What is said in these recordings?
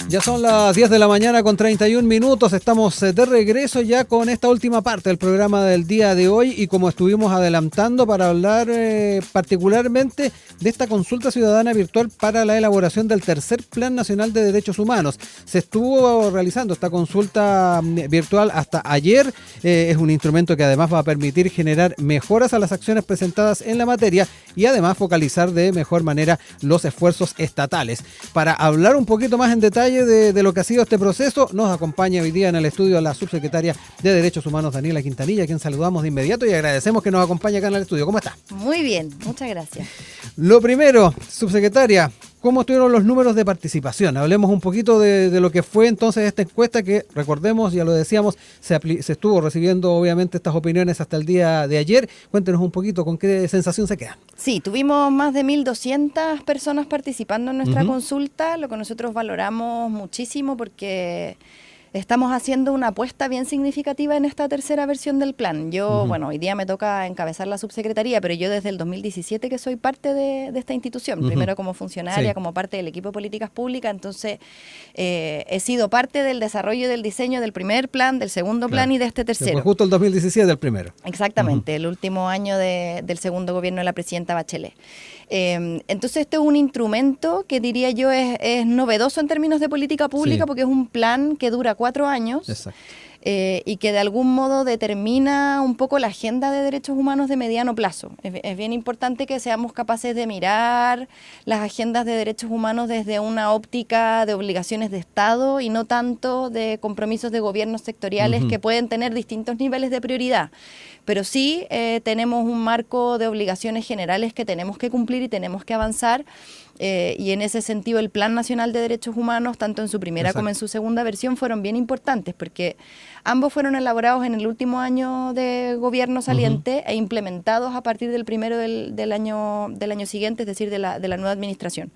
Ya son las 10 de la mañana con 31 minutos, estamos de regreso ya con esta última parte del programa del día de hoy y como estuvimos adelantando para hablar particularmente de esta consulta ciudadana virtual para la elaboración del tercer Plan Nacional de Derechos Humanos. Se estuvo realizando esta consulta virtual hasta ayer, es un instrumento que además va a permitir generar mejoras a las acciones presentadas en la materia y además focalizar de mejor manera los esfuerzos estatales. Para hablar un poquito más en detalle de lo que ha sido este proceso, nos acompaña hoy día en el estudio la subsecretaria de Derechos Humanos, Daniela Quintanilla, a quien saludamos de inmediato y agradecemos que nos acompañe acá en el estudio. ¿Cómo está? Muy bien, muchas gracias. Lo primero, subsecretaria, ¿cómo estuvieron los números de participación? Hablemos un poquito de lo que fue entonces esta encuesta que, recordemos, ya lo decíamos, se estuvo recibiendo obviamente estas opiniones hasta el día de ayer. Cuéntenos un poquito con qué sensación se quedan. Sí, tuvimos más de 1.200 personas participando en nuestra consulta, lo que nosotros valoramos muchísimo porque estamos haciendo una apuesta bien significativa en esta tercera versión del plan. Yo, bueno, hoy día me toca encabezar la subsecretaría, pero yo desde el 2017 que soy parte de esta institución, primero como funcionaria, como parte del equipo de políticas públicas, entonces he sido parte del desarrollo y del diseño del primer plan, del segundo plan y de este tercero. Fue justo el 2017 el primero. Exactamente, el último año del segundo gobierno de la presidenta Bachelet. Entonces este es un instrumento que diría yo es novedoso en términos de política pública porque es un plan que dura 4 años. Exacto. Y que de algún modo determina un poco la agenda de derechos humanos de mediano plazo. Es bien importante que seamos capaces de mirar las agendas de derechos humanos desde una óptica de obligaciones de Estado y no tanto de compromisos de gobiernos sectoriales que pueden tener distintos niveles de prioridad. Pero sí tenemos un marco de obligaciones generales que tenemos que cumplir y tenemos que avanzar. Y en ese sentido el Plan Nacional de Derechos Humanos, tanto en su primera como en su segunda versión, fueron bien importantes porque ambos fueron elaborados en el último año de gobierno saliente e implementados a partir del primero del año siguiente, es decir, de la nueva administración.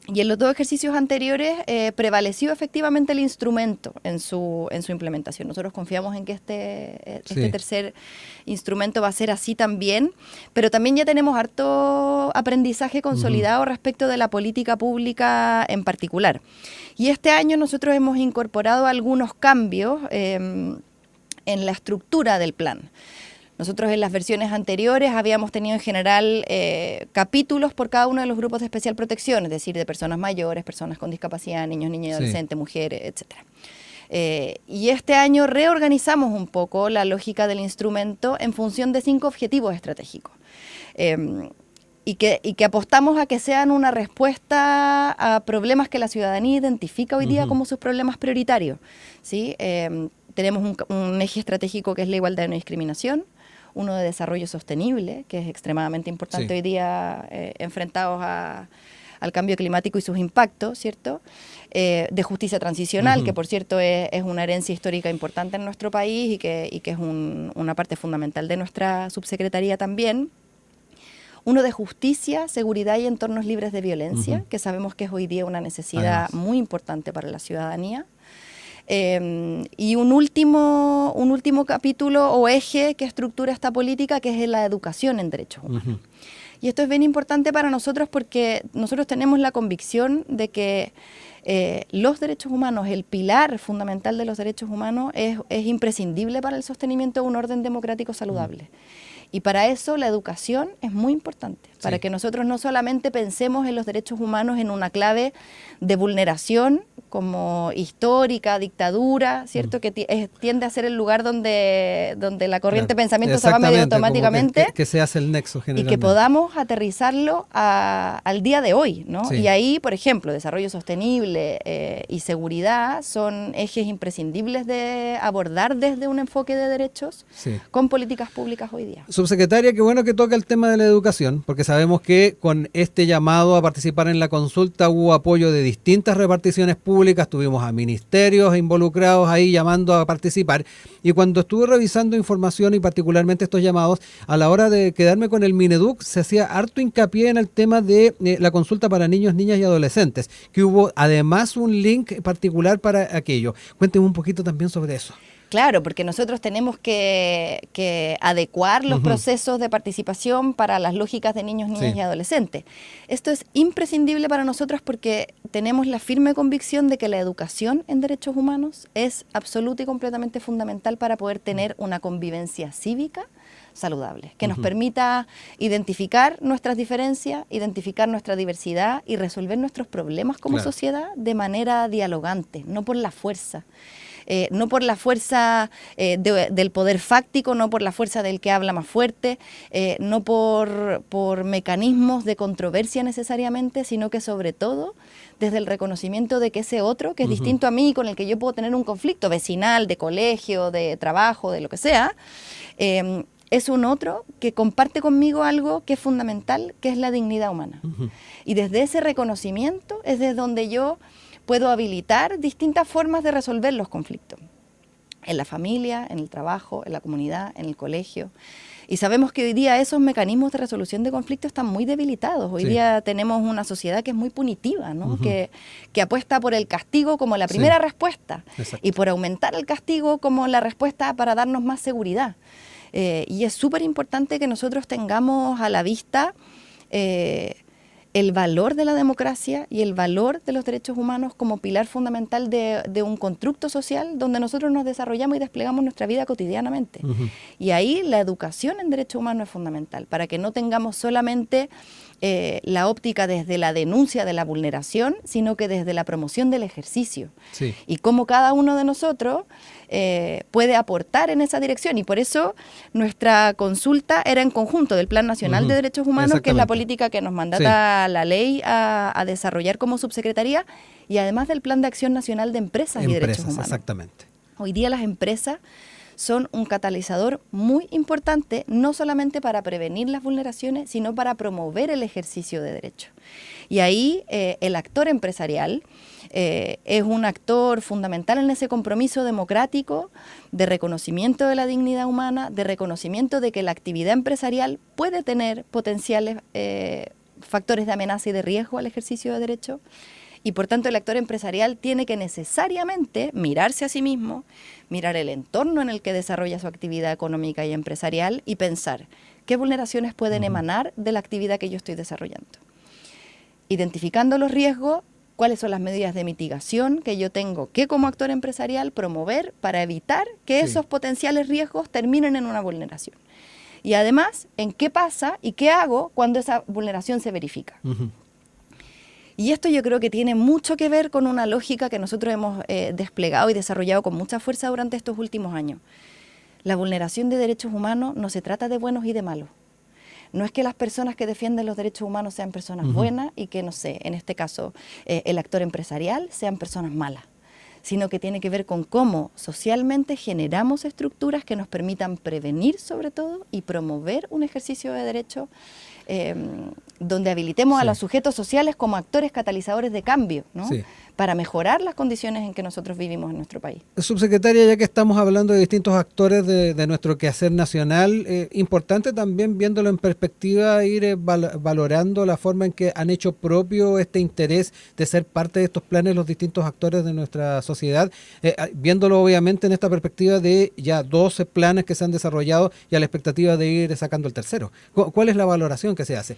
Y en los 2 ejercicios anteriores prevaleció efectivamente el instrumento en su implementación. Nosotros confiamos en que este tercer instrumento va a ser así también, pero también ya tenemos harto aprendizaje consolidado respecto de la política pública en particular. Y este año nosotros hemos incorporado algunos cambios en la estructura del plan. Nosotros en las versiones anteriores habíamos tenido en general capítulos por cada uno de los grupos de especial protección, es decir, de personas mayores, personas con discapacidad, niños, niñas y adolescentes, mujeres, etcétera. Y este año reorganizamos un poco la lógica del instrumento en función de 5 objetivos estratégicos. Y que apostamos a que sean una respuesta a problemas que la ciudadanía identifica hoy día como sus problemas prioritarios, ¿sí? Tenemos un eje estratégico que es la igualdad y no discriminación, uno de desarrollo sostenible, que es extremadamente importante hoy día enfrentados al cambio climático y sus impactos, ¿cierto? De justicia transicional, que por cierto es una herencia histórica importante en nuestro país y que es una parte fundamental de nuestra subsecretaría también. Uno de justicia, seguridad y entornos libres de violencia, que sabemos que es hoy día una necesidad muy importante para la ciudadanía. Y un último capítulo o eje que estructura esta política, que es la educación en derechos humanos. Y esto es bien importante para nosotros porque nosotros tenemos la convicción de que los derechos humanos, el pilar fundamental de los derechos humanos es imprescindible para el sostenimiento de un orden democrático saludable. Y para eso la educación es muy importante, para que nosotros no solamente pensemos en los derechos humanos en una clave de vulneración como histórica, dictadura, ¿cierto? Que tiende a ser el lugar donde la corriente de pensamiento se va medio automáticamente. Que se hace el nexo generalmente. Y que podamos aterrizarlo al día de hoy, ¿no? Sí. Y ahí, por ejemplo, desarrollo sostenible y seguridad son ejes imprescindibles de abordar desde un enfoque de derechos con políticas públicas hoy día. Subsecretaria, qué bueno que toca el tema de la educación, porque sabemos que con este llamado a participar en la consulta hubo apoyo de distintas reparticiones públicas, tuvimos a ministerios involucrados ahí llamando a participar, y cuando estuve revisando información y particularmente estos llamados, a la hora de quedarme con el Mineduc, se hacía harto hincapié en el tema de la consulta para niños, niñas y adolescentes, que hubo además un link particular para aquello. Cuénteme un poquito también sobre eso. Claro, porque nosotros tenemos que adecuar los procesos de participación para las lógicas de niños, niñas y adolescentes. Esto es imprescindible para nosotros porque tenemos la firme convicción de que la educación en derechos humanos es absoluta y completamente fundamental para poder tener una convivencia cívica saludable, que nos permita identificar nuestras diferencias, identificar nuestra diversidad y resolver nuestros problemas como sociedad de manera dialogante, no por la fuerza. No por la fuerza del poder fáctico, no por la fuerza del que habla más fuerte, no por mecanismos de controversia necesariamente, sino que sobre todo desde el reconocimiento de que ese otro, que es distinto a mí, con el que yo puedo tener un conflicto vecinal, de colegio, de trabajo, de lo que sea, es un otro que comparte conmigo algo que es fundamental, que es la dignidad humana. Y desde ese reconocimiento es desde donde yo puedo habilitar distintas formas de resolver los conflictos. En la familia, en el trabajo, en la comunidad, en el colegio. Y sabemos que hoy día esos mecanismos de resolución de conflictos están muy debilitados. Hoy día tenemos una sociedad que es muy punitiva, ¿no? Que apuesta por el castigo como la primera respuesta. Exacto. Y por aumentar el castigo como la respuesta para darnos más seguridad. Y es súper importante que nosotros tengamos a la vista el valor de la democracia y el valor de los derechos humanos como pilar fundamental de un constructo social donde nosotros nos desarrollamos y desplegamos nuestra vida cotidianamente. Y ahí la educación en derechos humanos es fundamental, para que no tengamos solamente la óptica desde la denuncia de la vulneración, sino que desde la promoción del ejercicio. Sí. Y cómo cada uno de nosotros puede aportar en esa dirección. Y por eso nuestra consulta era en conjunto del Plan Nacional de Derechos Humanos, que es la política que nos mandata la ley a desarrollar como subsecretaría, y además del Plan de Acción Nacional de Empresas y Derechos Humanos. Exactamente. Hoy día las empresas son un catalizador muy importante, no solamente para prevenir las vulneraciones, sino para promover el ejercicio de derechos. Y ahí el actor empresarial es un actor fundamental en ese compromiso democrático de reconocimiento de la dignidad humana, de reconocimiento de que la actividad empresarial puede tener potenciales factores de amenaza y de riesgo al ejercicio de derechos. Y por tanto el actor empresarial tiene que necesariamente mirarse a sí mismo, mirar el entorno en el que desarrolla su actividad económica y empresarial y pensar qué vulneraciones pueden emanar de la actividad que yo estoy desarrollando. Identificando los riesgos, cuáles son las medidas de mitigación que yo tengo que como actor empresarial promover para evitar que esos potenciales riesgos terminen en una vulneración. Y además, en qué pasa y qué hago cuando esa vulneración se verifica. Y esto yo creo que tiene mucho que ver con una lógica que nosotros hemos desplegado y desarrollado con mucha fuerza durante estos últimos años. La vulneración de derechos humanos no se trata de buenos y de malos. No es que las personas que defienden los derechos humanos sean personas buenas y que, no sé, en este caso, el actor empresarial sean personas malas, sino que tiene que ver con cómo socialmente generamos estructuras que nos permitan prevenir, sobre todo, y promover un ejercicio de derechos donde habilitemos a los sujetos sociales como actores catalizadores de cambio, ¿no? Para mejorar las condiciones en que nosotros vivimos en nuestro país. Subsecretaria, ya que estamos hablando de distintos actores de nuestro quehacer nacional, importante también viéndolo en perspectiva, ir valorando la forma en que han hecho propio este interés de ser parte de estos planes los distintos actores de nuestra sociedad, viéndolo obviamente en esta perspectiva de ya 12 planes que se han desarrollado y a la expectativa de ir sacando el tercero. ¿Cuál es la valoración que se hace?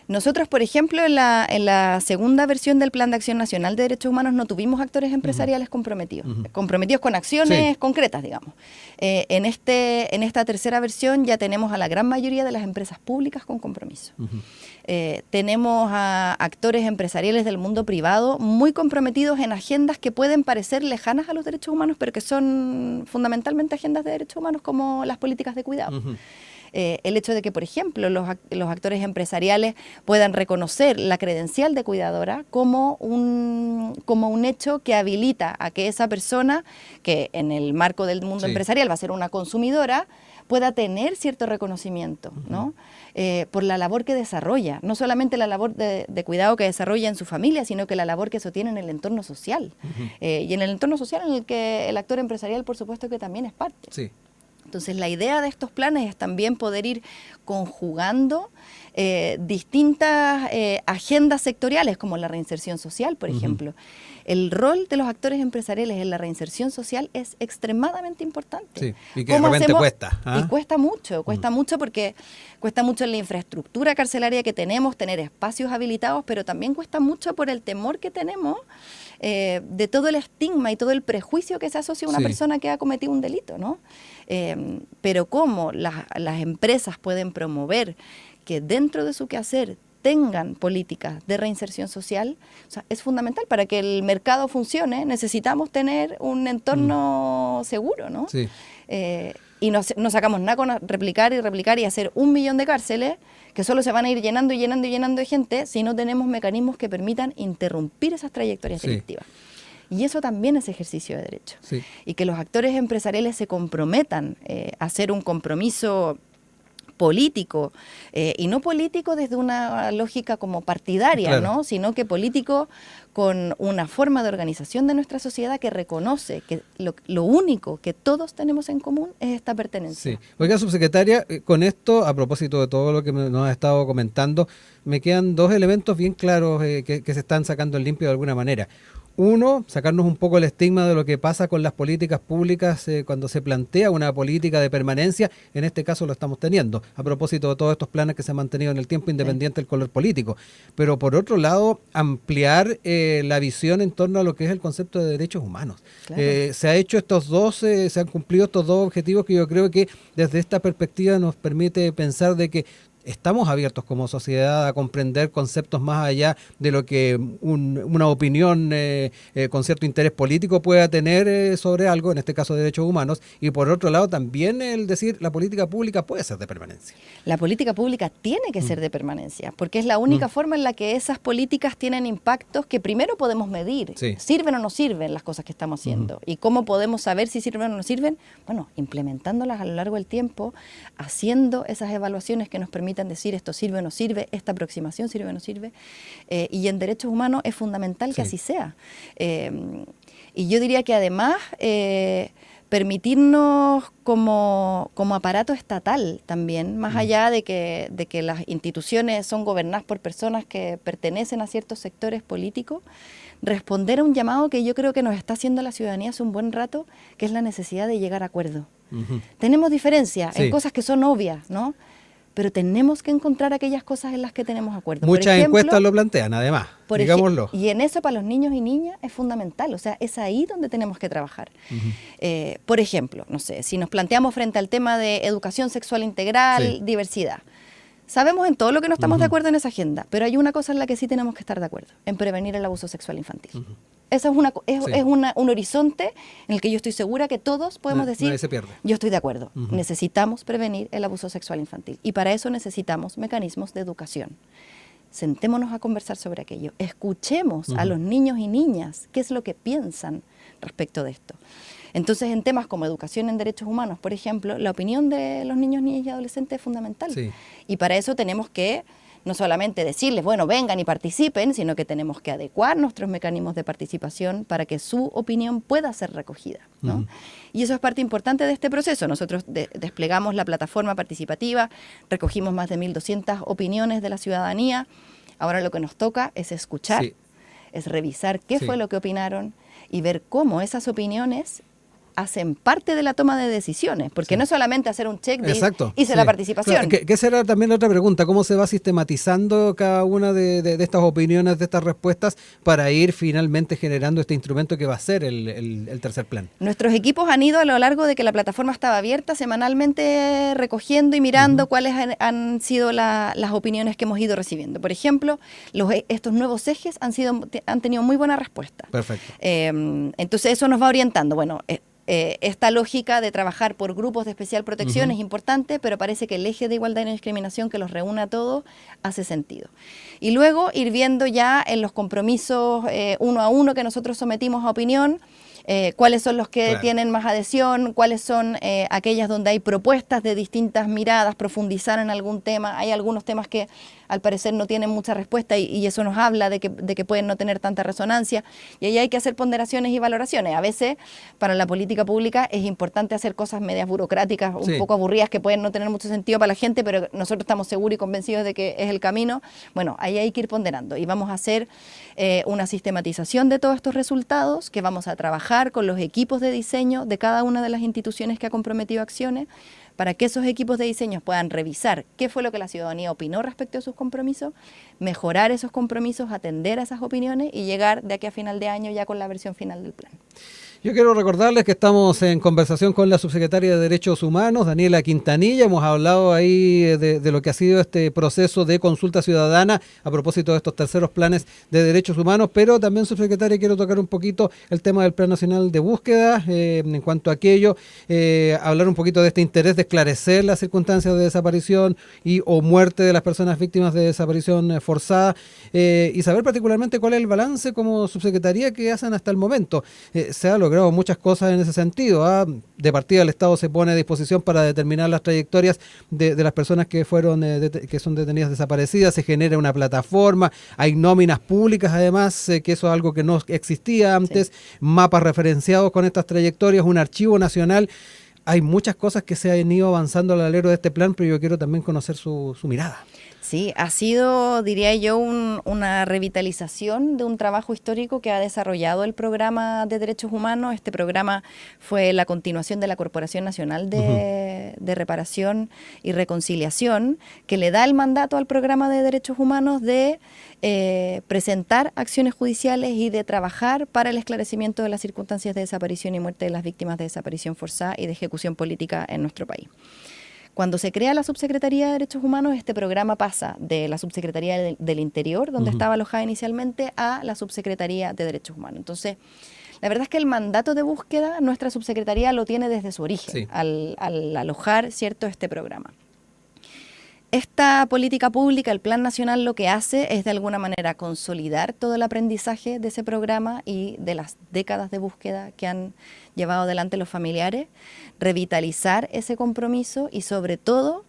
Nosotros, por ejemplo, en la segunda versión del Plan de Acción Nacional de Derechos Humanos no tuvimos actores empresariales comprometidos, comprometidos con acciones concretas, digamos. En esta tercera versión ya tenemos a la gran mayoría de las empresas públicas con compromiso. Tenemos a actores empresariales del mundo privado muy comprometidos en agendas que pueden parecer lejanas a los derechos humanos, pero que son fundamentalmente agendas de derechos humanos como las políticas de cuidado. El hecho de que, por ejemplo, los actores empresariales puedan reconocer la credencial de cuidadora como un hecho que habilita a que esa persona, que en el marco del mundo empresarial va a ser una consumidora, pueda tener cierto reconocimiento, ¿no? Por la labor que desarrolla, no solamente la labor de cuidado que desarrolla en su familia, sino que la labor que sostiene en el entorno social. Y en el entorno social en el que el actor empresarial, por supuesto, que también es parte. Sí. Entonces, la idea de estos planes es también poder ir conjugando distintas agendas sectoriales, como la reinserción social, por ejemplo, el rol de los actores empresariales en la reinserción social es extremadamente importante. Sí, y que de repente cuesta. Y cuesta mucho porque cuesta mucho en la infraestructura carcelaria que tenemos, tener espacios habilitados, pero también cuesta mucho por el temor que tenemos de todo el estigma y todo el prejuicio que se asocia a una persona que ha cometido un delito, ¿no? Pero cómo las empresas pueden promover que dentro de su quehacer tengan políticas de reinserción social, o sea, es fundamental. Para que el mercado funcione, necesitamos tener un entorno seguro, ¿no? Sí. Y no sacamos nada con replicar y hacer 1 millón de cárceles que solo se van a ir llenando de gente si no tenemos mecanismos que permitan interrumpir esas trayectorias delictivas. Y eso también es ejercicio de derecho. Sí. Y que los actores empresariales se comprometan a hacer un compromiso político, y no político desde una lógica como partidaria, claro, ¿no? Sino que político con una forma de organización de nuestra sociedad que reconoce que lo único que todos tenemos en común es esta pertenencia. Sí. Oiga, subsecretaria, con esto, a propósito de todo lo que nos ha estado comentando, me quedan 2 elementos bien claros que se están sacando en limpio de alguna manera. Uno, sacarnos un poco el estigma de lo que pasa con las políticas públicas cuando se plantea una política de permanencia. En este caso lo estamos teniendo, a propósito de todos estos planes que se han mantenido en el tiempo, independiente del color político. Pero por otro lado, ampliar la visión en torno a lo que es el concepto de derechos humanos. Claro. Se han cumplido estos 2 objetivos que yo creo que desde esta perspectiva nos permite pensar de que estamos abiertos como sociedad a comprender conceptos más allá de lo que una opinión con cierto interés político pueda tener sobre algo, en este caso derechos humanos, y por otro lado también el decir la política pública puede ser de permanencia. La política pública tiene que ser de permanencia, porque es la única forma en la que esas políticas tienen impactos que primero podemos medir. Sí. ¿Sirven o no sirven las cosas que estamos haciendo? ¿Y cómo podemos saber si sirven o no sirven? Bueno, implementándolas a lo largo del tiempo, haciendo esas evaluaciones que nos permiten decir esto sirve o no sirve, esta aproximación sirve o no sirve, y en derechos humanos es fundamental que así sea. Y yo diría que además permitirnos como aparato estatal también, más allá de que las instituciones son gobernadas por personas que pertenecen a ciertos sectores políticos, responder a un llamado que yo creo que nos está haciendo la ciudadanía hace un buen rato, que es la necesidad de llegar a acuerdo. Tenemos diferencias en cosas que son obvias, ¿no? Pero tenemos que encontrar aquellas cosas en las que tenemos acuerdo. Muchas encuestas lo plantean, además, digámoslo. Y en eso para los niños y niñas es fundamental, o sea, es ahí donde tenemos que trabajar. Por ejemplo, no sé, si nos planteamos frente al tema de educación sexual integral, diversidad, sabemos en todo lo que no estamos de acuerdo en esa agenda, pero hay una cosa en la que sí tenemos que estar de acuerdo, en prevenir el abuso sexual infantil. Esa es un horizonte en el que yo estoy segura que todos podemos decir, yo estoy de acuerdo, necesitamos prevenir el abuso sexual infantil y para eso necesitamos mecanismos de educación. Sentémonos a conversar sobre aquello, escuchemos a los niños y niñas qué es lo que piensan respecto de esto. Entonces, en temas como educación en derechos humanos, por ejemplo, la opinión de los niños, niñas y adolescentes es fundamental. Sí. Y para eso tenemos que no solamente decirles, bueno, vengan y participen, sino que tenemos que adecuar nuestros mecanismos de participación para que su opinión pueda ser recogida, ¿no? Y eso es parte importante de este proceso. Nosotros desplegamos la plataforma participativa, recogimos más de 1.200 opiniones de la ciudadanía. Ahora lo que nos toca es escuchar, es revisar qué fue lo que opinaron y ver cómo esas opiniones hacen parte de la toma de decisiones, porque no es solamente hacer un check de hice la participación. Claro, que será también la otra pregunta, ¿cómo se va sistematizando cada una de estas opiniones, de estas respuestas, para ir finalmente generando este instrumento que va a ser el tercer plan? Nuestros equipos han ido a lo largo de que la plataforma estaba abierta, semanalmente recogiendo y mirando cuáles han sido las opiniones que hemos ido recibiendo. Por ejemplo, estos nuevos ejes han tenido muy buena respuesta. Perfecto. Entonces eso nos va orientando. Bueno, esta lógica de trabajar por grupos de especial protección es importante, pero parece que el eje de igualdad y no discriminación que los reúne a todos hace sentido. Y luego ir viendo ya en los compromisos 1 a 1 que nosotros sometimos a opinión, cuáles son los que Claro. tienen más adhesión, cuáles son aquellas donde hay propuestas de distintas miradas, profundizar en algún tema. Hay algunos temas que al parecer no tienen mucha respuesta y eso nos habla de que pueden no tener tanta resonancia. Y ahí hay que hacer ponderaciones y valoraciones. A veces para la política pública es importante hacer cosas medias burocráticas, un Sí. poco aburridas, que pueden no tener mucho sentido para la gente, pero nosotros estamos seguros y convencidos de que es el camino. Bueno, ahí hay que ir ponderando y vamos a hacer una sistematización de todos estos resultados que vamos a trabajar con los equipos de diseño de cada una de las instituciones que ha comprometido acciones para que esos equipos de diseño puedan revisar qué fue lo que la ciudadanía opinó respecto a sus compromisos, mejorar esos compromisos, atender a esas opiniones y llegar de aquí a final de año ya con la versión final del plan. Yo quiero recordarles que estamos en conversación con la subsecretaria de Derechos Humanos, Daniela Quintanilla. Hemos hablado ahí de lo que ha sido este proceso de consulta ciudadana a propósito de estos terceros planes de derechos humanos, pero también, subsecretaria, quiero tocar un poquito el tema del Plan Nacional de Búsqueda. En cuanto a aquello, hablar un poquito de este interés de esclarecer las circunstancias de desaparición o muerte de las personas víctimas de desaparición forzada y saber particularmente cuál es el balance como subsecretaría que hacen hasta el momento. Se ha logrado muchas cosas en ese sentido. De partida el Estado se pone a disposición para determinar las trayectorias de las personas que fueron que son detenidas desaparecidas, se genera una plataforma, hay nóminas públicas además, que eso es algo que no existía antes, sí. Mapas referenciados con estas trayectorias, un archivo nacional. Hay muchas cosas que se han ido avanzando al alero de este plan, pero yo quiero también conocer su mirada. Sí, ha sido, diría yo, una revitalización de un trabajo histórico que ha desarrollado el programa de derechos humanos. Este programa fue la continuación de la Corporación Nacional de Reparación y Reconciliación, que le da el mandato al programa de derechos humanos de presentar acciones judiciales y de trabajar para el esclarecimiento de las circunstancias de desaparición y muerte de las víctimas de desaparición forzada y de ejecución política en nuestro país. Cuando se crea la Subsecretaría de Derechos Humanos, este programa pasa de la Subsecretaría del Interior, donde estaba alojada inicialmente, a la Subsecretaría de Derechos Humanos. Entonces, la verdad es que el mandato de búsqueda, nuestra Subsecretaría lo tiene desde su origen, sí, al alojar, ¿cierto?, este programa. Esta política pública, el Plan Nacional, lo que hace es de alguna manera consolidar todo el aprendizaje de ese programa y de las décadas de búsqueda que han llevado adelante los familiares, revitalizar ese compromiso y sobre todo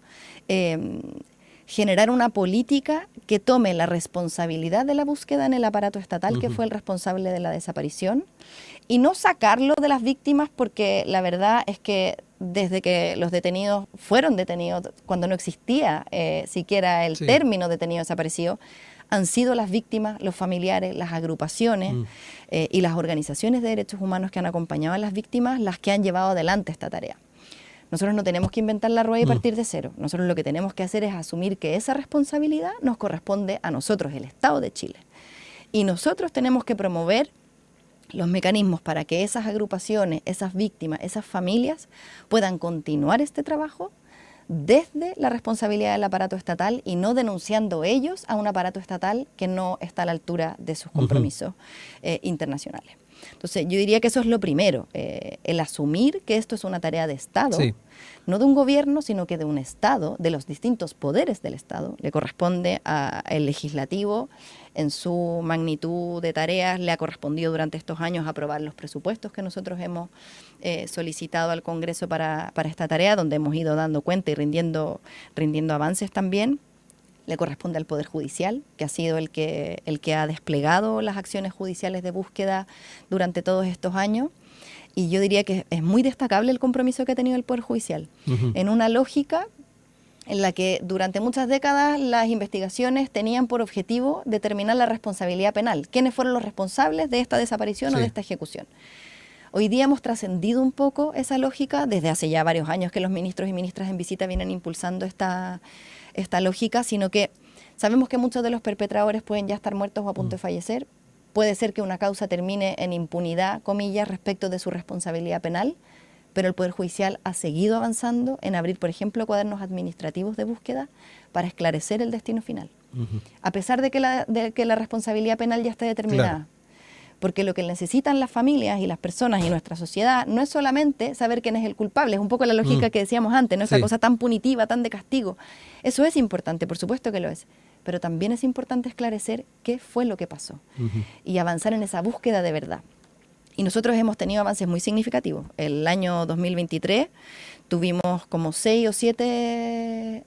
generar una política que tome la responsabilidad de la búsqueda en el aparato estatal, que fue el responsable de la desaparición, y no sacarlo de las víctimas, porque la verdad es que desde que los detenidos fueron detenidos, cuando no existía siquiera el término detenido desaparecido, han sido las víctimas, los familiares, las agrupaciones y las organizaciones de derechos humanos que han acompañado a las víctimas las que han llevado adelante esta tarea. Nosotros no tenemos que inventar la rueda y partir de cero. Nosotros lo que tenemos que hacer es asumir que esa responsabilidad nos corresponde a nosotros, el Estado de Chile. Y nosotros tenemos que promover los mecanismos para que esas agrupaciones, esas víctimas, esas familias puedan continuar este trabajo desde la responsabilidad del aparato estatal y no denunciando ellos a un aparato estatal que no está a la altura de sus compromisos internacionales. Entonces, yo diría que eso es lo primero, el asumir que esto es una tarea de Estado, sí, no de un gobierno, sino que de un Estado, de los distintos poderes del Estado. Le corresponde al legislativo, en su magnitud de tareas, le ha correspondido durante estos años aprobar los presupuestos que nosotros hemos solicitado al Congreso para esta tarea, donde hemos ido dando cuenta y rindiendo avances también. Le corresponde al Poder Judicial, que ha sido el que ha desplegado las acciones judiciales de búsqueda durante todos estos años. Y yo diría que es muy destacable el compromiso que ha tenido el Poder Judicial, en una lógica en la que durante muchas décadas las investigaciones tenían por objetivo determinar la responsabilidad penal. ¿Quiénes fueron los responsables de esta desaparición o de esta ejecución? Hoy día hemos trascendido un poco esa lógica, desde hace ya varios años que los ministros y ministras en visita vienen impulsando esta lógica, sino que sabemos que muchos de los perpetradores pueden ya estar muertos o a punto de fallecer. Puede ser que una causa termine en impunidad, comillas, respecto de su responsabilidad penal, pero el Poder Judicial ha seguido avanzando en abrir, por ejemplo, cuadernos administrativos de búsqueda para esclarecer el destino final, a pesar de que la responsabilidad penal ya está determinada. Claro. Porque lo que necesitan las familias y las personas y nuestra sociedad no es solamente saber quién es el culpable, es un poco la lógica que decíamos antes, no esa cosa tan punitiva, tan de castigo. Eso es importante, por supuesto que lo es, pero también es importante esclarecer qué fue lo que pasó y avanzar en esa búsqueda de verdad. Y nosotros hemos tenido avances muy significativos. El año 2023 tuvimos como 6 o 7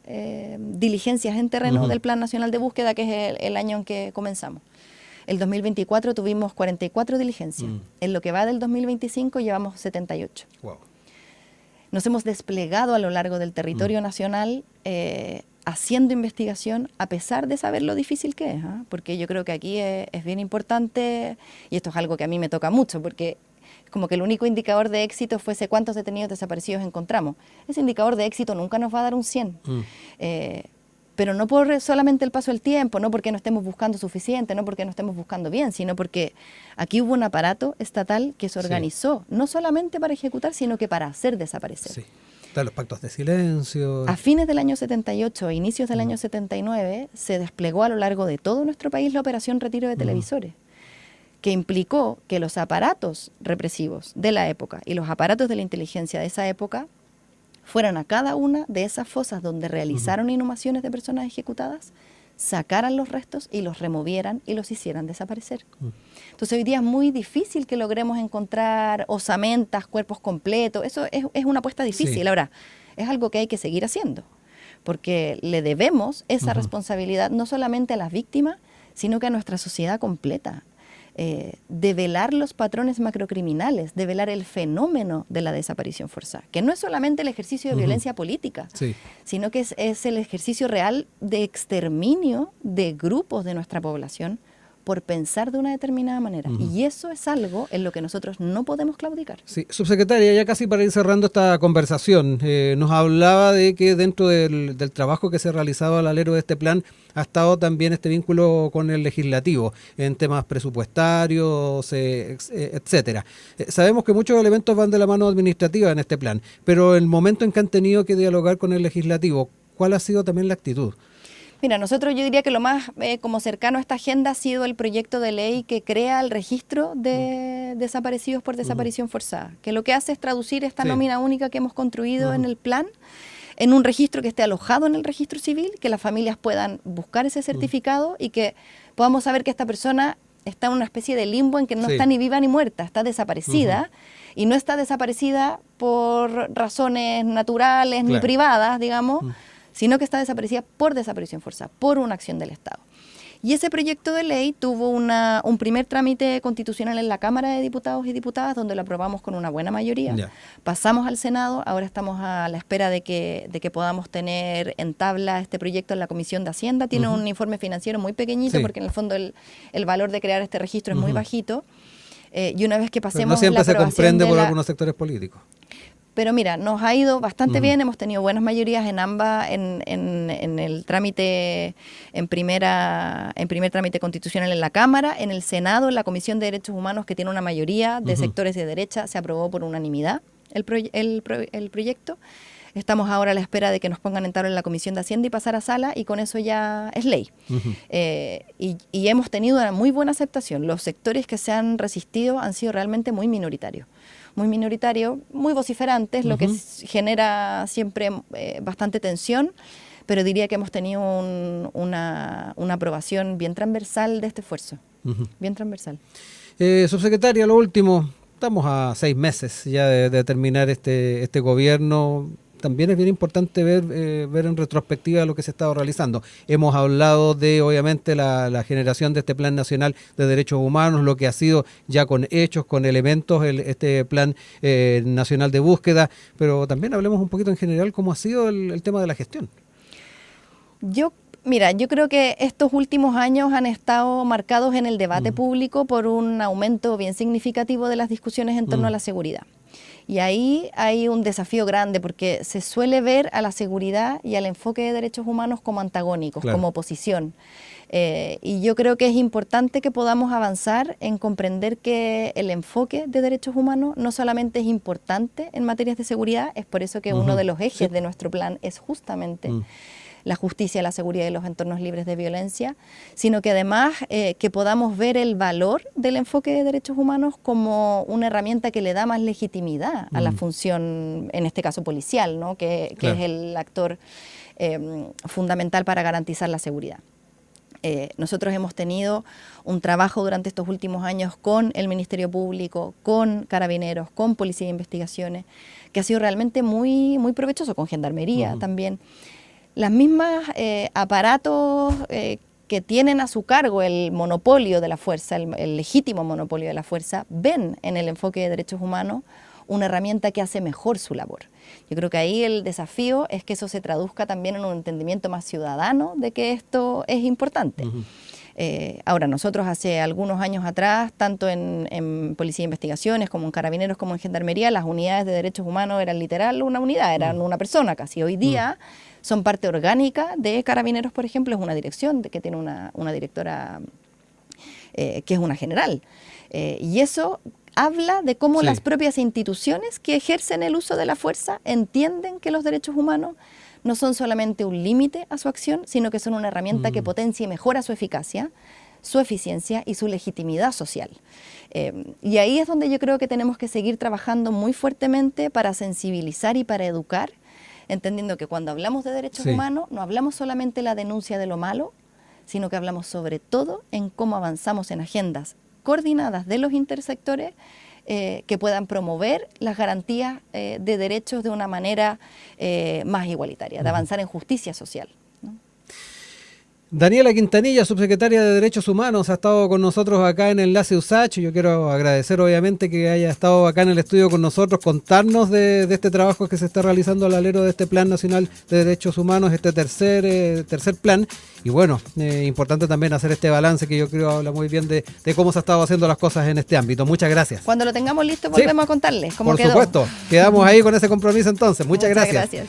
diligencias en terreno del Plan Nacional de Búsqueda, que es el año en que comenzamos. El 2024 tuvimos 44 diligencias. En lo que va del 2025 llevamos 78. Wow. Nos hemos desplegado a lo largo del territorio nacional haciendo investigación, a pesar de saber lo difícil que es, porque yo creo que aquí es bien importante, y esto es algo que a mí me toca mucho, porque como que el único indicador de éxito fuese cuántos detenidos desaparecidos encontramos. Ese indicador de éxito nunca nos va a dar un 100. Pero no por solamente el paso del tiempo, no porque no estemos buscando suficiente, no porque no estemos buscando bien, sino porque aquí hubo un aparato estatal que se organizó, no solamente para ejecutar, sino que para hacer desaparecer. Sí. Están los pactos de silencio. A fines del año 78, a inicios del año 79, se desplegó a lo largo de todo nuestro país la operación Retiro de Televisores, que implicó que los aparatos represivos de la época y los aparatos de la inteligencia de esa época fueran a cada una de esas fosas donde realizaron inhumaciones de personas ejecutadas, sacaran los restos y los removieran y los hicieran desaparecer. Entonces hoy día es muy difícil que logremos encontrar osamentas, cuerpos completos. Eso es una apuesta difícil. Sí. Ahora, es algo que hay que seguir haciendo, porque le debemos esa responsabilidad no solamente a las víctimas, sino que a nuestra sociedad completa. Develar los patrones macrocriminales, develar el fenómeno de la desaparición forzada, que no es solamente el ejercicio de violencia política, sino que es el ejercicio real de exterminio de grupos de nuestra población por pensar de una determinada manera. Y eso es algo en lo que nosotros no podemos claudicar. Sí, subsecretaria, ya casi para ir cerrando esta conversación, nos hablaba de que dentro del trabajo que se ha realizado al alero de este plan ha estado también este vínculo con el legislativo en temas presupuestarios, etcétera. Sabemos que muchos elementos van de la mano administrativa en este plan, pero el momento en que han tenido que dialogar con el legislativo, ¿cuál ha sido también la actitud? Mira, nosotros yo diría que lo más como cercano a esta agenda ha sido el proyecto de ley que crea el registro de desaparecidos por desaparición forzada, que lo que hace es traducir esta nómina única que hemos construido en el plan en un registro que esté alojado en el registro civil, que las familias puedan buscar ese certificado y que podamos saber que esta persona está en una especie de limbo en que no está ni viva ni muerta, está desaparecida y no está desaparecida por razones naturales ni privadas, digamos, sino que está desaparecida por desaparición forzada, por una acción del Estado. Y ese proyecto de ley tuvo un primer trámite constitucional en la Cámara de Diputados y Diputadas, donde lo aprobamos con una buena mayoría. Pasamos al Senado, ahora estamos a la espera de que podamos tener en tabla este proyecto en la Comisión de Hacienda. Tiene un informe financiero muy pequeñito, porque en el fondo el valor de crear este registro es muy bajito. Y una vez que pasemos no siempre se comprende por algunos sectores políticos. Pero mira, nos ha ido bastante bien, hemos tenido buenas mayorías en ambas, en el trámite, en primer trámite constitucional en la Cámara, en el Senado, en la Comisión de Derechos Humanos, que tiene una mayoría de sectores de derecha, se aprobó por unanimidad el proyecto. Estamos ahora a la espera de que nos pongan en tabla en la Comisión de Hacienda y pasar a sala, y con eso ya es ley. Y hemos tenido una muy buena aceptación. Los sectores que se han resistido han sido realmente muy minoritarios, muy vociferantes, lo que genera siempre bastante tensión, pero diría que hemos tenido una aprobación bien transversal de este esfuerzo, bien transversal. Subsecretaria, lo último, estamos a 6 meses ya de terminar este gobierno. También es bien importante ver en retrospectiva lo que se ha estado realizando. Hemos hablado de, obviamente, la generación de este Plan Nacional de Derechos Humanos, lo que ha sido ya con hechos, con elementos, este Plan Nacional de Búsqueda, pero también hablemos un poquito en general cómo ha sido el tema de la gestión. Mira, yo creo que estos últimos años han estado marcados en el debate público por un aumento bien significativo de las discusiones en torno a la seguridad. Y ahí hay un desafío grande, porque se suele ver a la seguridad y al enfoque de derechos humanos como antagónicos, como oposición. Y yo creo que es importante que podamos avanzar en comprender que el enfoque de derechos humanos no solamente es importante en materias de seguridad, es por eso que uno de los ejes de nuestro plan es justamente la justicia, la seguridad y los entornos libres de violencia, sino que además que podamos ver el valor del enfoque de derechos humanos como una herramienta que le da más legitimidad a la función, en este caso policial, ¿no? que es el actor fundamental para garantizar la seguridad. Nosotros hemos tenido un trabajo durante estos últimos años con el Ministerio Público, con Carabineros, con Policía de Investigaciones, que ha sido realmente muy, muy provechoso, con Gendarmería también. Las mismas aparatos que tienen a su cargo el monopolio de la fuerza, el legítimo monopolio de la fuerza, ven en el enfoque de derechos humanos una herramienta que hace mejor su labor. Yo creo que ahí el desafío es que eso se traduzca también en un entendimiento más ciudadano de que esto es importante. Ahora, nosotros hace algunos años atrás, tanto en Policía de Investigaciones como en Carabineros como en Gendarmería, las unidades de derechos humanos eran literal una unidad, eran una persona casi. Hoy día son parte orgánica de Carabineros, por ejemplo, es una dirección que tiene una directora que es una general. Y eso habla de cómo las propias instituciones que ejercen el uso de la fuerza entienden que los derechos humanos no son solamente un límite a su acción, sino que son una herramienta que potencia y mejora su eficacia, su eficiencia y su legitimidad social. Y ahí es donde yo creo que tenemos que seguir trabajando muy fuertemente para sensibilizar y para educar, entendiendo que cuando hablamos de derechos humanos no hablamos solamente de la denuncia de lo malo, sino que hablamos sobre todo en cómo avanzamos en agendas coordinadas de los intersectores que puedan promover las garantías de derechos de una manera más igualitaria, de avanzar en justicia social, ¿no? Daniela Quintanilla, subsecretaria de Derechos Humanos, ha estado con nosotros acá en Enlace USACH. Yo quiero agradecer obviamente que haya estado acá en el estudio con nosotros, contarnos de este trabajo que se está realizando al alero de este Plan Nacional de Derechos Humanos, este tercer plan. Y bueno, importante también hacer este balance que yo creo habla muy bien de cómo se ha estado haciendo las cosas en este ámbito. Muchas gracias. Cuando lo tengamos listo volvemos a contarles cómo quedó. Por supuesto, quedamos ahí con ese compromiso entonces. Muchas gracias.